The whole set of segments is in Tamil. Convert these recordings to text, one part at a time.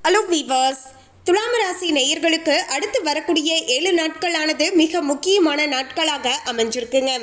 ஹலோ வீவர்ஸ், துலாம் ராசி நேயர்களுக்கு அடுத்து வரக்கூடிய 7 நாட்களானது மிக முக்கியமான நாட்களாக அமைஞ்சிருக்குங்க.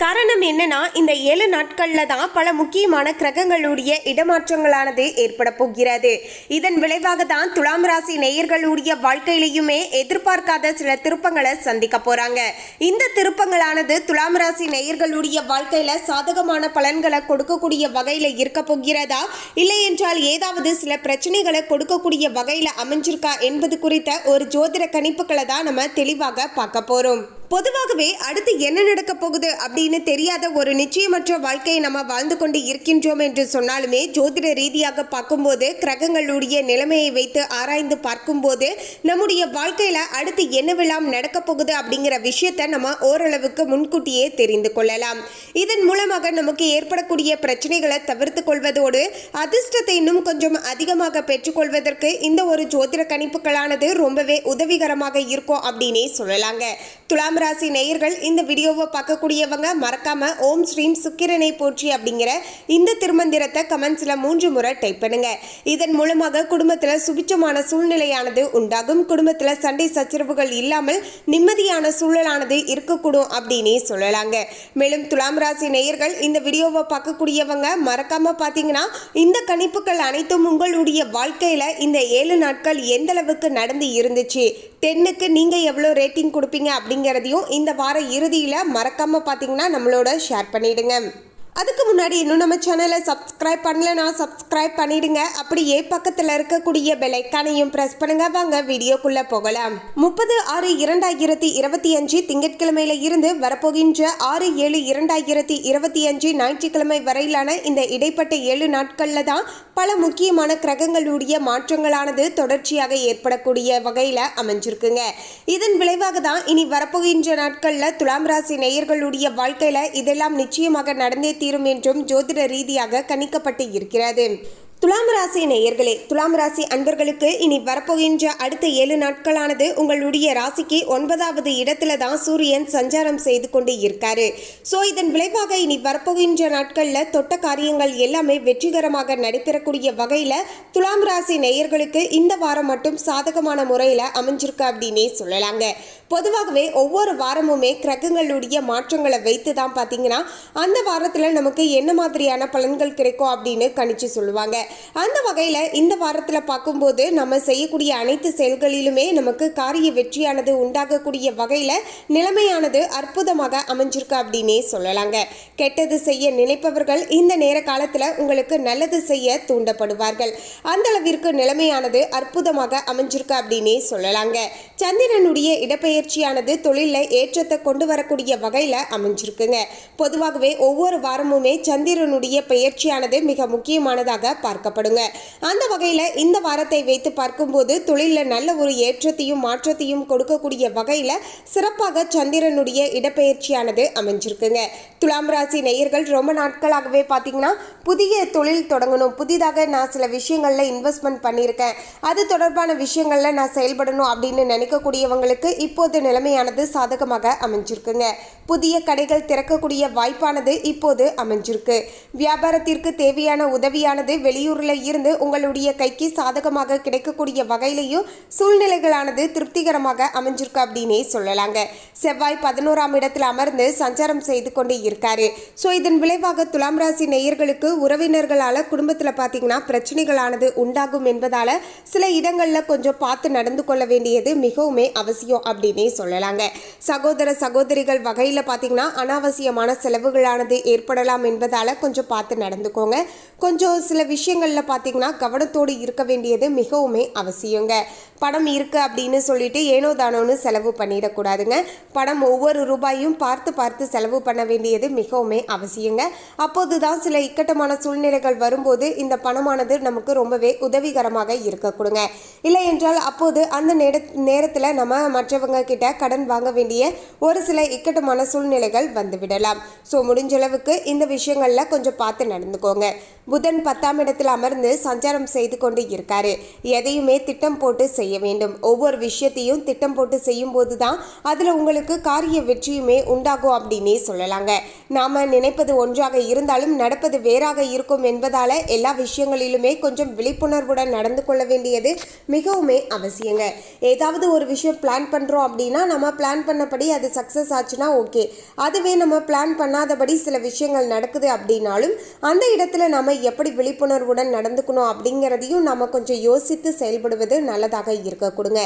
காரணம் என்னன்னா, இந்த 7 நாட்களில் தான் பல முக்கியமான கிரகங்களுடைய இடமாற்றங்களானது ஏற்பட போகிறது. இதன் விளைவாக தான் துலாம் ராசி நேயர்களுடைய வாழ்க்கையிலையுமே எதிர்பார்க்காத சில திருப்பங்களை சந்திக்க போறாங்க. இந்த திருப்பங்களானது துலாம் ராசி நேயர்களுடைய வாழ்க்கையில சாதகமான பலன்களை கொடுக்கக்கூடிய வகையில இருக்க போகிறதா, இல்லை என்றால் ஏதாவது சில பிரச்சனைகளை கொடுக்கக்கூடிய வகையில அமைஞ்சிருக்கா என்பது குறித்த ஒரு ஜோதிட கணிப்புகளை தான் நம்ம தெளிவாக பார்க்க போறோம். பொதுவாகவே அடுத்து என்ன நடக்க போகுது அப்படின்னு தெரியாத ஒரு நிச்சயமற்ற வாழ்க்கையை நம்ம வாழ்ந்து கொண்டு இருக்கின்றோம் என்று சொன்னாலுமே, ஜோதிட ரீதியாக பார்க்கும்போது கிரகங்களுடைய நிலைமையை வைத்து ஆராய்ந்து பார்க்கும்போது நம்முடைய வாழ்க்கையில அடுத்து என்னவெல்லாம் நடக்க போகுது அப்படிங்கிற விஷயத்தை நம்ம ஓரளவுக்கு முன்கூட்டியே தெரிந்து கொள்ளலாம். இதன் மூலமாக நமக்கு ஏற்படக்கூடிய பிரச்சனைகளை தவிர்த்து கொள்வதோடு அதிர்ஷ்டத்தை இன்னும் கொஞ்சம் அதிகமாக பெற்றுக்கொள்வதற்கு இந்த ஒரு ஜோதிட கணிப்புகளானது ரொம்பவே உதவிகரமாக இருக்கும் அப்படின்னே சொல்லலாங்க. துலாம் ராசி நேயர்கள் இந்த வீடியோவை பார்க்கக்கூடியவங்க மறக்காம ஓம் ஸ்ரீம் சுக்கிரனை போற்றி அப்படிங்கிற இந்த திருமந்திரத்தை கமெண்ட்ஸ்ல 3 முறை டைப் பண்ணுங்க. இதன் மூலமாக குடும்பத்துல சுபிட்சமான சூழ்நிலையானது உண்டாகும். குடும்பத்துல சண்டை சச்சரவுகள் இல்லாமல் நிம்மதியான சூழலானது இருக்கக்கூடும் அப்படின்னே சொல்லலாங்க. மேலும் துலாம் ராசி நேயர்கள் இந்த வீடியோவை பார்க்கக்கூடியவங்க மறக்காம பார்த்தீங்கன்னா, இந்த கணிப்புகள் அனைத்தும் உங்களுடைய வாழ்க்கையில இந்த 7 நாட்கள் எந்த அளவுக்கு நடந்து இருந்துச்சு, 10க்கு நீங்க எவ்வளோ ரேட்டிங் கொடுப்பீங்க அப்படிங்கிறதையும் இந்த வார இறுதியில் மறக்காம பார்த்தீங்கன்னா நம்மளோட ஷேர் பண்ணிடுங்க. அதுக்கு முன்னாடி இன்னும் நம்ம சேனலை சப்ஸ்கிரைப் பண்ணலன்னா சப்ஸ்கிரைப் பண்ணிடுங்க. அப்படியே பக்கத்தில் இருக்கக்கூடிய பெல் ஐக்கானையும் பிரஸ் பண்ணுங்க. வாங்க வீடியோக்குள்ள போகலாம். 30/6/2025 திங்கட்கிழமையில இருந்து வரப்போகின்ற 6/7/2025 ஞாயிற்றுக்கிழமை வரையிலான இந்த இடைப்பட்ட 7 நாட்கள்ல தான் பல முக்கியமான கிரகங்களுடைய மாற்றங்களானது தொடர்ச்சியாக ஏற்படக்கூடிய வகையில் அமைஞ்சிருக்குங்க. இதன் விளைவாக தான் இனி வரப்போகின்ற நாட்களில் துலாம் ராசி நேயர்களுடைய வாழ்க்கையில் இதெல்லாம் நிச்சயமாக நடந்தே தீரும் என்றும் ஜோதிட ரீதியாக கணிக்கப்பட்டு இருக்கிறது. துலாம் ராசி நேயர்களே, துலாம் ராசி அன்பர்களுக்கு இனி வரப்போகின்ற அடுத்த 7 நாட்களானது உங்களுடைய ராசிக்கு 9வது இடத்துல தான் சூரியன் சஞ்சாரம் செய்து கொண்டு இருக்காரு. ஸோ இதன் விளைவாக இனி வரப்போகின்ற நாட்களில் தொட்ட காரியங்கள் எல்லாமே வெற்றிகரமாக நடைபெறக்கூடிய வகையில் துலாம் ராசி நேயர்களுக்கு இந்த வாரம் மட்டும் சாதகமான முறையில் அமைஞ்சிருக்கு அப்படின்னே சொல்லலாங்க. பொதுவாகவே ஒவ்வொரு வாரமுமே கிரகங்களுடைய மாற்றங்களை வைத்து தான் பார்த்தீங்கன்னா அந்த வாரத்தில் நமக்கு என்ன மாதிரியான பலன்கள் கிடைக்கும் அப்படின்னு கணிச்சு சொல்லுவாங்க. அந்த வகையில் இந்த வாரத்தில் பார்க்கும்போது நம்ம செய்யக்கூடிய அனைத்து செயல்களிலுமே நமக்கு காரிய வெற்றியானது உண்டாகக்கூடிய வகையில் நிலைமையானது அற்புதமாக அமைஞ்சிருக்கு அப்படின்னே சொல்லலாங்க. கெட்டது செய்ய நினைப்பவர்கள் இந்த நேர காலத்தில் உங்களுக்கு நல்லது செய்ய தூண்டப்படுவார்கள். அந்த அளவிற்கு நிலைமையானது அற்புதமாக அமைஞ்சிருக்கு அப்படின்னே சொல்லலாங்க. சந்திரனுடைய இடப்பெயர்ச்சியானது தொழிலில் ஏற்றத்தை கொண்டு வரக்கூடிய வகையில் அமைஞ்சிருக்குங்க. பொதுவாகவே ஒவ்வொரு வாரமுமே சந்திரனுடைய பெயர்ச்சியானது மிக முக்கியமானதாக பார்க்கப்படுங்க. அந்த வகையில் இந்த வாரத்தை வைத்து பார்க்கும்போது தொழிலில் நல்ல ஒரு ஏற்றத்தையும் மாற்றத்தையும் கொடுக்கக்கூடிய வகையில் சிறப்பாக சந்திரனுடைய இடப்பெயர்ச்சியானது அமைஞ்சிருக்குங்க. துலாம் ராசி நேயர்கள் ரொம்ப நாட்களாகவே பார்த்தீங்கன்னா புதிய தொழில் தொடங்கணும், புதிதாக நான் சில விஷயங்களில் இன்வெஸ்ட்மெண்ட் பண்ணியிருக்கேன், அது தொடர்பான விஷயங்களில் நான் செயல்படணும் அப்படின்னு நினைக்கக்கூடியவங்களுக்கு இப்போது நிலைமையானது சாதகமாக அமைஞ்சிருக்குங்க. புதிய கடைகள் திறக்கக்கூடிய வாய்ப்பானது இப்போது அமைஞ்சிருக்கு. வியாபாரத்திற்கு தேவையான உதவியானது வெளியூரில் இருந்து உங்களுடைய கைக்கு சாதகமாக கிடைக்கக்கூடிய வகையிலையும் சூழ்நிலைகளானது திருப்திகரமாக அமைஞ்சிருக்கு அப்படின்னே சொல்லலாங்க. செவ்வாய் 11ஆம் இடத்தில் அமர்ந்து சஞ்சாரம் செய்து கொண்டு இருக்காரு. ஸோ இதன் விளைவாக துலாம் ராசி நேயர்களுக்கு உறவினர்களால் குடும்பத்தில் பார்த்தீங்கன்னா பிரச்சனைகளானது உண்டாகும் என்பதால் சில இடங்களில் கொஞ்சம் பார்த்து நடந்து கொள்ள வேண்டியது மிகவுமே அவசியம் அப்படின்னே சொல்லலாங்க. சகோதர சகோதரிகள் வகையில் பார்த்தீங்கன்னா அனாவசியமான செலவுகளானது ஏற்படலாம் என்பதால் கொஞ்சம் பார்த்து நடந்துக்கோங்க. கொஞ்சம் சில விஷயங்களில் பார்த்தீங்கன்னா கவனத்தோடு இருக்க வேண்டியது மிகவுமே அவசியங்க. பணம் இருக்குது அப்படின்னு சொல்லிட்டு ஏனோ தானோன்னு செலவு பண்ணிடக்கூடாதுங்க. பணம் ஒவ்வொரு ரூபாயும் பார்த்து பார்த்து செலவு பண்ண வேண்டியது மிகவுமே அவசியங்க. அப்போது தான் சில இக்கட்டமான சூழ்நிலைகள் வரும்போது இந்த பணமானது நமக்கு ரொம்பவே உதவிகரமாக இருக்கக்கூடுங்க. இல்லை என்றால் அப்போது அந்த நேரத்தில் நம்ம மற்றவங்க கிட்ட கடன் வாங்க வேண்டிய ஒரு சில இக்கட்டமான சூழ்நிலைகள் வந்துவிடலாம். ஸோ முடிஞ்ச அளவுக்கு இந்த விஷயங்களில் கொஞ்சம் பார்த்து நடந்துக்கோங்க. புதன் 10ஆம் இடத்தில் வீட்டில் அமர்ந்து சஞ்சாரம் செய்து கொண்டு இருக்காரு. எதையுமே திட்டம் போட்டு செய்ய வேண்டும். ஒவ்வொரு விஷயத்தையும் திட்டம் போட்டு செய்யும் போது தான் அதில் உங்களுக்கு காரிய வெற்றியுமே உண்டாகும் அப்படின்னே சொல்லலாங்க. நாம் நினைப்பது ஒன்றாக இருந்தாலும் நடப்பது வேறாக இருக்கும் என்பதால் எல்லா விஷயங்களிலுமே கொஞ்சம் விழிப்புணர்வுடன் நடந்து கொள்ள வேண்டியது மிகவுமே அவசியங்க. ஏதாவது ஒரு விஷயம் பிளான் பண்ணுறோம் அப்படின்னா நம்ம பிளான் பண்ணபடி அது சக்ஸஸ் ஆச்சுன்னா ஓகே. அதுவே நம்ம பிளான் பண்ணாதபடி சில விஷயங்கள் நடக்குது அப்படின்னாலும் அந்த இடத்துல நம்ம எப்படி விழிப்புணர்வுடன் நடந்துக்கணும் அப்படிங்கிறதையும் நம்ம கொஞ்சம் யோசித்து செயல்படுவது நல்லதாக இருக்க கொடுங்க.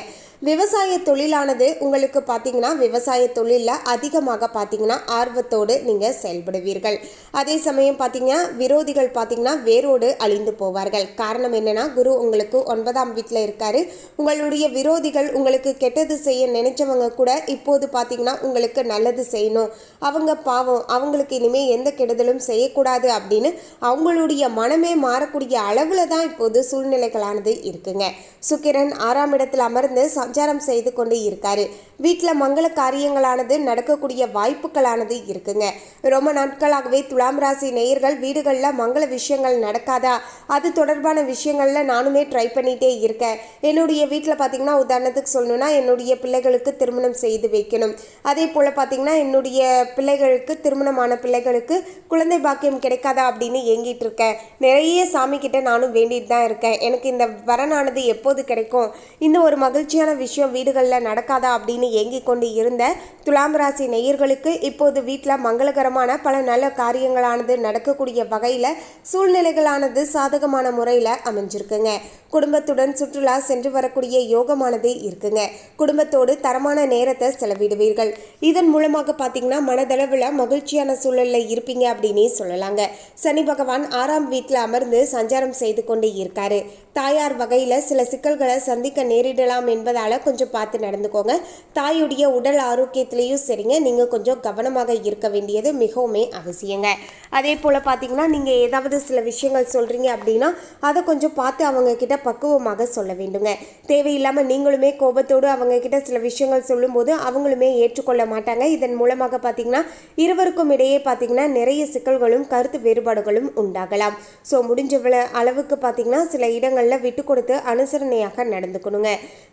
விவசாய தொழிலானது உங்களுக்கு பார்த்தீங்கன்னா விவசாய தொழிலில் அதிகமாக பார்த்தீங்கன்னா ஆர்வத்தோடு நீங்கள் செயல்படுவீர்கள். அதே சமயம் பார்த்தீங்கன்னா விரோதிகள் பார்த்தீங்கன்னா வேரோடு அழிந்து போவார்கள். காரணம் என்னன்னா குரு உங்களுக்கு 9ஆம் வீட்டில் இருக்காரு. உங்களுடைய விரோதிகள் உங்களுக்கு கெட்டது செய்ய நினைச்சவங்க கூட இப்போது பார்த்தீங்கன்னா உங்களுக்கு நல்லது செய்யணும், அவங்க பாவம், அவங்களுக்கு இனிமேல் எந்த கெடுதலும் செய்யக்கூடாது அப்படின்னு அவங்களுடைய மனமே மாறக்கூடிய அளவில் தான் இப்போது சூழ்நிலைகளானது இருக்குங்க. சுக்கிரன் 6ஆம் இடத்தில் அமர்ந்து சஞ்சாரம் செய்து கொண்டு இருக்காரு. வீட்டில் மங்கள காரியங்களானது நடக்கக்கூடிய வாய்ப்புகளானது இருக்குங்க. ரொம்ப நாட்களாகவே துலாம் ராசி நேயர்கள் வீடுகளில் மங்கள விஷயங்கள் நடக்காதா, அது தொடர்பான விஷயங்களில் நானுமே ட்ரை பண்ணிகிட்டே இருக்கேன். என்னுடைய வீட்டில் பார்த்தீங்கன்னா உதாரணத்துக்கு சொல்லணும்னா என்னுடைய பிள்ளைகளுக்கு திருமணம் செய்து வைக்கணும். அதே போல் பார்த்தீங்கன்னா என்னுடைய பிள்ளைகளுக்கு திருமணமான பிள்ளைகளுக்கு குழந்தை பாக்கியம் கிடைக்காதா அப்படின்னு ஏங்கிட்டு இருக்கேன். நிறைய சாமி கிட்ட நானும் வேண்டிட்டு தான் இருக்கேன். எனக்கு இந்த வரனானது எப்போது கிடைக்கும், இந்த ஒரு மகிழ்ச்சியான விஷயம் வீடுகளில் நடக்காதா அப்படின்னு ஏங்கிக் கொண்டு இருந்த துலாம் ராசி நேயர்களுக்கு இப்போது வீட்டில் மங்களகரமான பல நல்ல காரியங்களானது நடக்கக்கூடிய வகையில் சூழ்நிலைகளானது சாதகமான முறையில் அமைஞ்சிருக்குங்க. குடும்பத்துடன் சுற்றுலா சென்று வரக்கூடிய யோகமானது இருக்குங்க. குடும்பத்தோடு தரமான நேரத்தை செலவிடுவீர்கள். இதன் மூலமாக பார்த்தீங்கன்னா மனதளவில் மகிழ்ச்சியான சூழலில் இருப்பீங்க அப்படின்னே சொல்லலாங்க. சனி பகவான் 6ஆம் வீட்டில் அமர்ந்து சஞ்சாரம் செய்து கொண்டு இருக்காரு. தாயார் வகையில் சில சிக்கல்களை சந்திக்க நேரிடலாம் என்பதால் கொஞ்சம் பார்த்து நடந்துக்கோங்க. தாயுடைய உடல் ஆரோக்கியத்திலையும் சரிங்க, நீங்கள் கொஞ்சம் கவனமாக இருக்க வேண்டியது மிகவுமே அவசியங்க. அதே போல் பார்த்தீங்கன்னா நீங்கள் ஏதாவது சில விஷயங்கள் சொல்கிறீங்க அப்படின்னா அதை கொஞ்சம் பார்த்து அவங்கக்கிட்ட பக்குவமாக சொல்ல வேண்டுங்க. தேவையில்லாமல் நீங்களுமே கோபத்தோடு அவங்கக்கிட்ட சில விஷயங்கள் சொல்லும்போது அவங்களுமே ஏற்றுக்கொள்ள மாட்டாங்க. இதன் மூலமாக பார்த்தீங்கன்னா இருவருக்கும் இடையே பார்த்தீங்கன்னா நிறைய சிக்கல்களும் கருத்து வேறுபாடுகளும் உண்டாகலாம். ஸோ முடிஞ்ச அளவுக்கு பார்த்தீங்கன்னா சில இடங்களில் விட்டு கொடுத்து அனுசரணையாக நடந்துக்கணுங்க.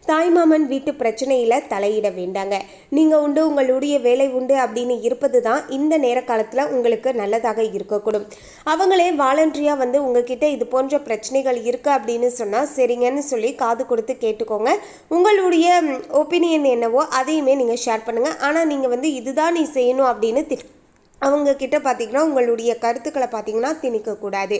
தாய்மாமன் வீட்டு பிரச்சனையில் தலையிட வேண்டாங்க. நீங்கள் உண்டு உங்களுடைய வேலை உண்டு அப்படின்னு இருப்பது தான் இந்த நேர காலத்தில் உங்களுக்கு நல்லதாக இருக்கக்கூடும். அவங்களே வாலண்டரியாக வந்து உங்ககிட்ட இது போன்ற பிரச்சனைகள் இருக்குது அப்படின்னு சொன்னால் சரிங்கன்னு சொல்லி காது கொடுத்து கேட்டுக்கோங்க. உங்களுடைய ஒப்பீனியன் என்னவோ அதையுமே நீங்கள் ஷேர் பண்ணுங்கள். ஆனால் நீங்கள் வந்து இதுதான் நீ செய்யணும் அப்படின்னு அவங்கக்கிட்ட பார்த்தீங்கன்னா உங்களுடைய கருத்துக்களை பார்த்தீங்கன்னா திணிக்கக்கூடாது.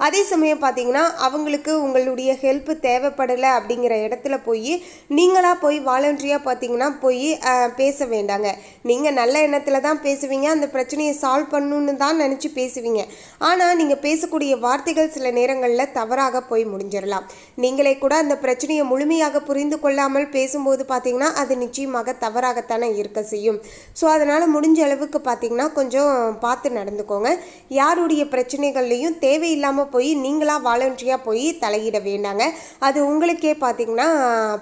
அதே சமயம் பார்த்தீங்கன்னா அவங்களுக்கு உங்களுடைய ஹெல்ப் தேவைப்படலை அப்படிங்கிற இடத்துல போய் நீங்களாக போய் வாலண்டரியாக பார்த்தீங்கன்னா போய் பேச வேண்டாங்க. நீங்கள் நல்ல எண்ணத்தில் தான் பேசுவீங்க, அந்த பிரச்சனையை சால்வ் பண்ணணுன்னு தான் நினச்சி பேசுவீங்க. ஆனால் நீங்கள் பேசக்கூடிய வார்த்தைகள் சில நேரங்களில் தவறாக போய் முடிஞ்சிடலாம். நீங்களே கூட அந்த பிரச்சனையை முழுமையாக புரிந்து கொள்ளாமல் பேசும்போது பார்த்தீங்கன்னா அது நிச்சயமாக தவறாகத்தானே இருக்க செய்யும். ஸோ அதனால் முடிஞ்ச அளவுக்கு பார்த்தீங்கன்னா கொஞ்சம் பார்த்து நடந்துக்கோங்க. யாருடைய பிரச்சனைகள்லையும் தேவையில்லாமல் போய் நீங்களாக வாலண்டரியாக போய் தலையிட வேண்டாங்க. அது உங்களுக்கே பார்த்தீங்கன்னா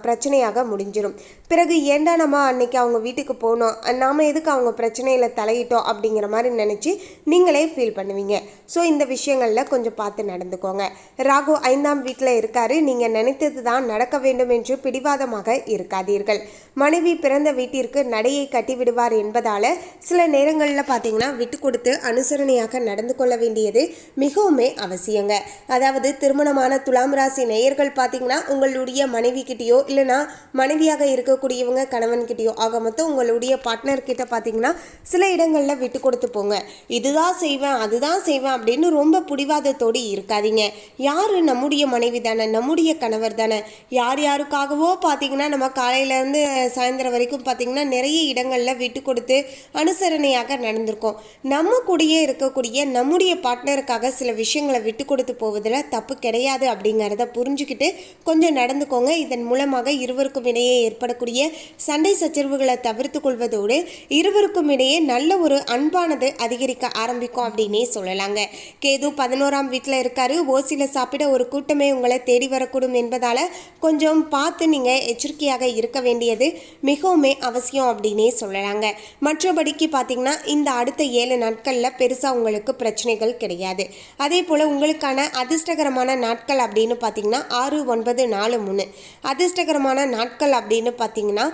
பிரச்சனையாக முடிஞ்சிடும். பிறகு ஏண்டா நம்ம அன்னைக்கு அவங்க வீட்டுக்கு போனோம், நாம் எதுக்கு அவங்க பிரச்சனையில் தலையிட்டோம் அப்படிங்கிற மாதிரி நினச்சி நீங்களே ஃபீல் பண்ணுவீங்க. ஸோ இந்த விஷயங்களில் கொஞ்சம் பார்த்து நடந்துக்கோங்க. ராகு 5ஆம் வீட்டில் இருக்காரு. நீங்கள் நினைத்தது தான் நடக்க வேண்டும் என்று பிடிவாதமாக இருக்காதீர்கள். மனைவி பிறந்த வீட்டிற்கு நடையை கட்டிவிடுவார் என்பதால் சில நேரங்களில் பார்த்தீங்கன்னா விட்டு கொடுத்து அனுசரணையாக நடந்து கொள்ள வேண்டியது மிகவுமே அவசியங்க. அதாவது திருமணமான துலாம் ராசி நேயர்கள் பார்த்தீங்கன்னா உங்களுடைய மனைவி கிட்டேயோ இல்லைனா மனைவியாக இருக்கக்கூடியவங்க கணவன்கிட்டயோ ஆக மொத்தம் உங்களுடைய பார்ட்னர்கிட்ட பார்த்தீங்கன்னா சில இடங்களில் விட்டு கொடுத்து போங்க. இதுதான் செய்வேன் அதுதான் செய்வேன் அப்படின்னு ரொம்ப பிடிவாதத்தோடு இருக்காதீங்க. யார் நம்முடைய மனைவி தானே, நம்முடைய கணவர் தானே. யார் யாருக்காகவோ பார்த்தீங்கன்னா நம்ம காலையிலேருந்து சாயந்தரம் வரைக்கும் பார்த்தீங்கன்னா நிறைய இடங்களில் விட்டு கொடுத்து அனுசரணையாக நடந்திருக்கோம். நம்ம கூடயே இருக்கக்கூடிய நம்முடைய பார்ட்னருக்காக சில விஷயங்களை விட்டு கொடுத்து போவதில் தப்பு கிடையாது அப்படிங்கிறத புரிஞ்சுக்கிட்டு கொஞ்சம் நடந்துக்கோங்க. இதன் மூலமாக இருவருக்கும் இடையே ஏற்படக்கூடிய சண்டை சச்சரவுகளை தவிர்த்து கொள்வதோடு இருவருக்கும் இடையே நல்ல ஒரு அன்பானது அதிகரிக்க ஆரம்பிக்கும் அப்படின்னே சொல்லலாங்க. கேது 11ஆம் வீட்டில் இருக்காரு. ஓசியில் சாப்பிட ஒரு கூட்டமே உங்களை தேடி வரக்கூடும் என்பதால் கொஞ்சம் பார்த்து நீங்கள் எச்சரிக்கையாக இருக்க வேண்டியது மிகவுமே அவசியம் அப்படின்னே சொல்லலாங்க. மற்றபடிக்கு பார்த்தீங்கன்னா இந்த அடுத்த 7 நாட்களில் பெருசாக உங்களுக்கு பிரச்சனைகள் கிடையாது. அதே போல் உங்களுக்கான அதிர்ஷ்டகரமான நாட்கள் அப்படின்னு பார்த்தீங்கன்னா 6, 9, 4, 3. அதிர்ஷ்டகரமான நாட்கள் அப்படின்னு பார்த்தீங்கன்னா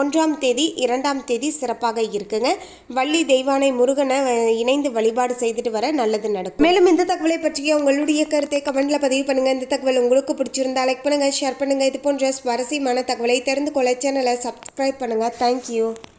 1ஆம் தேதி 2ஆம் தேதி சிறப்பாக இருக்குங்க. வள்ளி தெய்வானை முருகனை இணைந்து வழிபாடு செய்துட்டு வர நல்லது நடக்கும். மேலும் இந்த தகவலை பற்றிய உங்களுடைய கருத்தை கமெண்ட்ல பதிவு பண்ணுங்க. இந்த தகவல் உங்களுக்கு பிடிச்சிருந்தா லைக் பண்ணுங்க, ஷேர் பண்ணுங்க. இது போன்ற சுவாரஸ்யமான தகவலை தெரிந்து கொள்ள சேனலை சப்ஸ்கிரைப் பண்ணுங்க. தேங்க்யூ.